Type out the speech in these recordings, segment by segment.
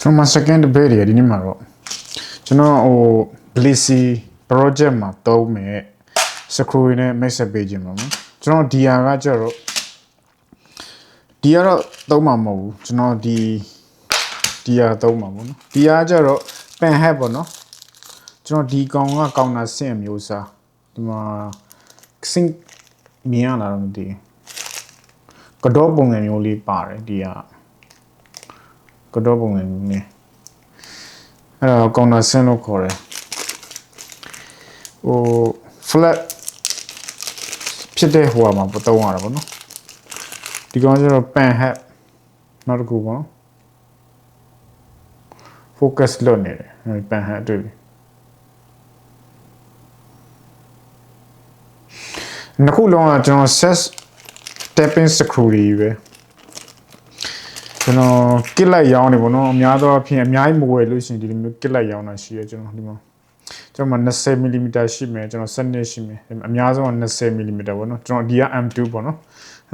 ကျွန်တော် second debate ရဒီနေ့မှာတော့ကျွန်တော်Blissy project မှာသုံးမဲ့ screw နဲ့ mix ပေးခြင်းပါမယ်ကျွန်တော် DR ကကြတော့ဒီကတော့သုံးမှာမဟုတ်ဘူးကျွန်တော်ဒီ DR သုံးမှာပေါ့နော် DR ကြတော့ pen head ပေါ့နော်ကျွန်တော်ဒီကောင်ကကောင်တာဆင့်အမျိုးစားဒီမှာ sync မြင်ရလားတော့မသိဘူးကတော့ပုံစံမျိုးလေးပါတယ်ဒီကတော့ပုံစံမျိုးနဲ့အဲ့တော့ကောင်တာဆင့်လို့ခေါ်တယ်flat ဖြစ်တဲ့ဟိုမှာသုံးရတာပေါ့နော်ဒီကောင်ကျတော့ pen head နောက်တစ်ခုပေါ့နော် focus လုပ်နေတယ် pen head တွေ့ပြီနှစ်ခုလုံးကကျွန်တော် set tapping screw တွေပဲကျွန်တော် kit လိုက်ရောင်းနေပေါ့နော်အများသောအားဖြင့်အများကြီးမဝယ်လို့ရှိရင်ဒီလိုမျိုး kit လိုက်ရောင်းတာရှိရကျွန်တော်ဒီမှာကျွန်တော်20 mm ရှိမယ်ကျွန်တော်7ရှိမယ်အများဆုံးက20 mm ပေါ့နော်ကျွန်တော်ဒီက M2 ပေါ့နော်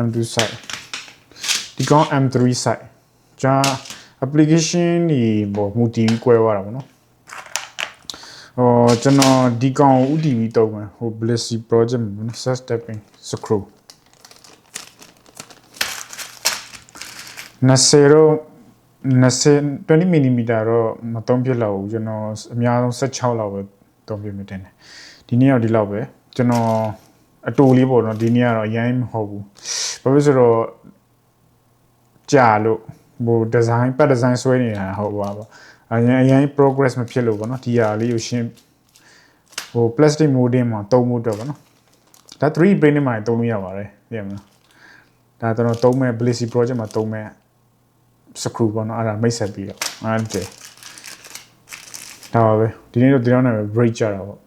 M2 site ဒီကောင် M3 site ကျွန်တော် application တွေပေါ့မူတည်ပြီးကွဲသွားတာပေါ့နော်ကျွန်တော်ဒီကောင်ဥတီပြီးတော့မယ်ဟို Blissy project မှာနော် set stepping screw 20 mm တော့မသုံးပြလောက်ဘူးကျွန်တော်အများဆုံး16လောက်ပဲသုံးပြမြင်တယ်ဒီနေ့တော့ဒီလောက်ပဲကျွန်တော်အတူလေးပေါ့နော်ဒီနေ့ကတော့အရင်မဟုတ်ဘူးဘာဖြစ်ဆိုတော့ကြာလို့ဟို design ပတ် design ဆွဲနေတာဟုတ်ပါပါအရင် progress မဖြစ်လို့ပေါ့နော်ဒီဟာလေးကိုရှင်းဟို plastic molding မှာသုံးဖို့တော့ပေါ့နော်ဒါ 3D printing မှာသုံးလို့ရပါတယ်သိရမလားဒါကျွန်တော်သုံးမဲ့ Blissy project မှာသုံးမဲ့ screw ပေါ့နော်အဲ့ဒါမိတ်ဆက်ပြီးတော့အဲ့ဒါပါပဲဒီနေ့တော့ဒီလောက်နဲ့ break ကြတာပေါ့